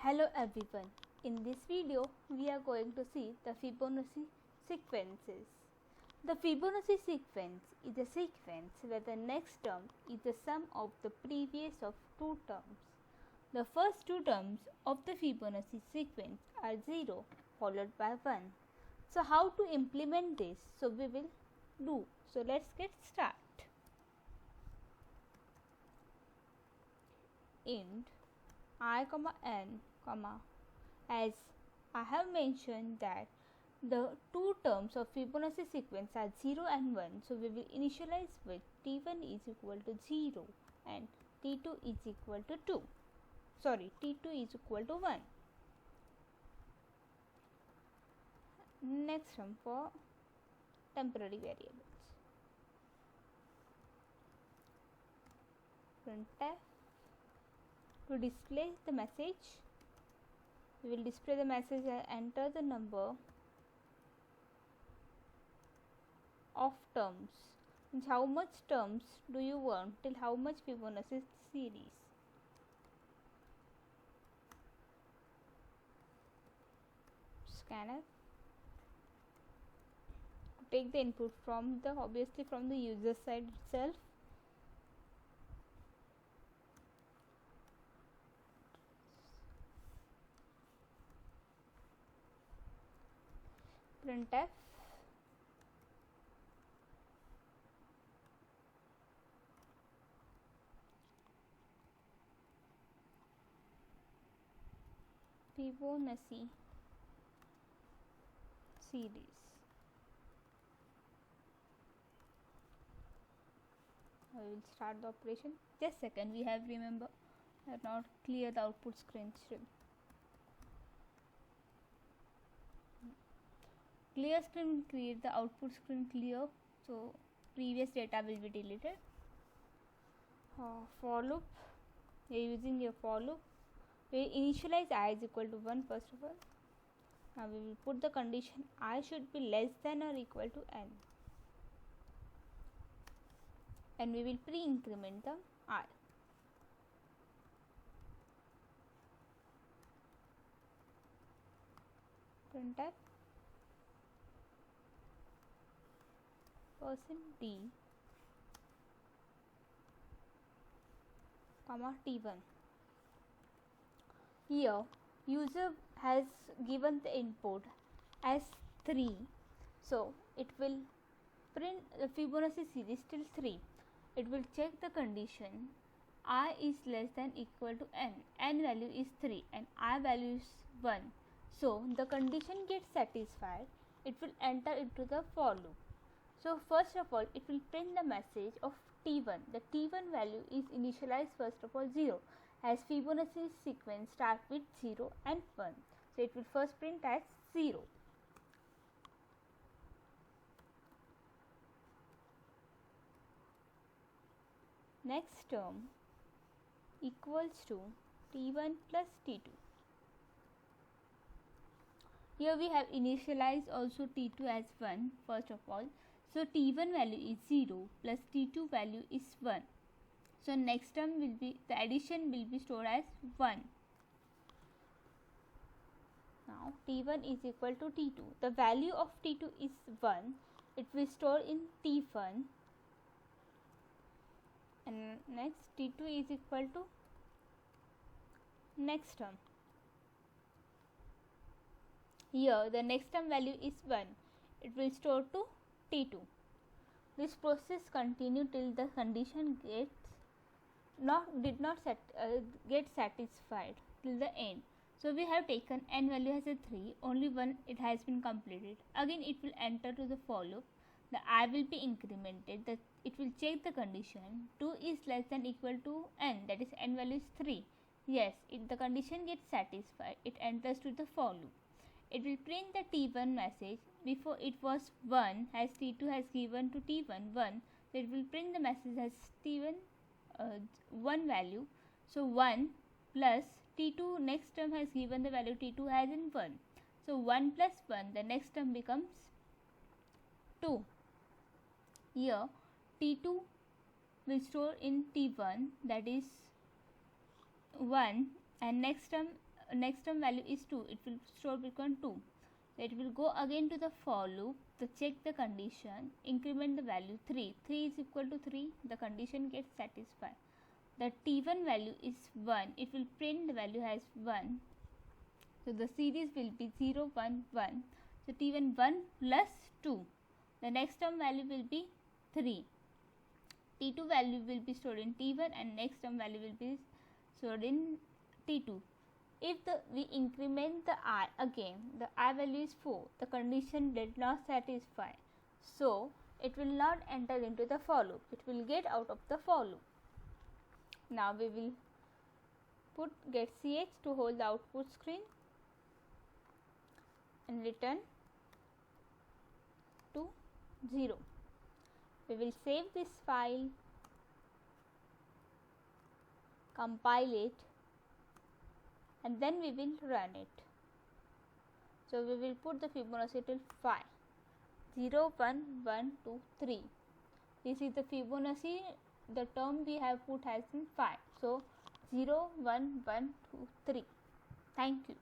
Hello everyone. In this video, we are going to see the Fibonacci sequences. The Fibonacci sequence is a sequence where the next term is the sum of the previous of two terms. The first two terms of the Fibonacci sequence are 0 followed by 1. So how to implement this? So we will do. So let's get started. Int I, n, as I have mentioned that the two terms of Fibonacci sequence are 0 and 1, so we will initialize with t1 is equal to 0 and t2 is equal to 2. T2 is equal to 1. Next term for temporary variables. Printf. To display the message, we will display the message and enter the number of terms. Means how much terms do you want, till how much Fibonacci series. Scanf. Take the input from the obviously from the user side itself. Printf. Fibonacci series. I will start the operation. Just second, we have not clear the output screen still. Clear screen will create the output screen clear, so previous data will be deleted. For loop, we are using a for loop. We initialize I is equal to 1 first of all. Now we will put the condition I should be less than or equal to n, and we will pre-increment the I. Printf %d, t1. Here user has given the input as 3, so it will print the Fibonacci series till 3. It will check the condition I is less than equal to n value is 3 and I value is 1. So the condition gets satisfied, it will enter into the for loop. So first of all, it will print the message of t1. The t1 value is initialized first of all 0, as Fibonacci sequence start with 0 and 1. So it will first print as 0. Next term equals to t1 plus t2. Here we have initialized also t2 as 1 first of all. So t1 value is 0 plus t2 value is 1. So next term will be, the addition will be stored as 1. Now t1 is equal to t2. The value of t2 is 1. It will store in t1, and next t2 is equal to next term. Here the next term value is 1. It will store to t2. This process continue till the condition get satisfied till the end. So we have taken n value as a 3, only one it has been completed. Again it will enter to the for loop. The I will be incremented. It will check the condition 2 is less than equal to n, that is n value is 3. Yes, if the condition gets satisfied, it enters to the for loop. It will print the t1 message. Before it was 1, as t2 has given to t1 1, so it will print the message as t1 1 value. So 1 plus t2 next term has given the value t2 as in 1. So 1 plus 1, the next term becomes 2. Here t2 will store in t1, that is 1, and next term next term value is 2, it will store Bitcoin 2. So it will go again to the for loop to check the condition, increment the value 3. 3 is equal to 3, the condition gets satisfied. The T1 value is 1, it will print the value as 1. So the series will be 0, 1, 1. So T1 1 plus 2. The next term value will be 3. T2 value will be stored in T1 and next term value will be stored in T2. If we increment the I again, the I value is 4, the condition did not satisfy. So it will not enter into the for loop, it will get out of the for loop. Now we will put get ch to hold the output screen and return to 0. We will save this file, compile it, and then we will run it. So we will put the Fibonacci till 5. 0, 1, 1, 2, 3. This is the Fibonacci, the term we have put has been 5. So 0, 1, 1, 2, 3. Thank you.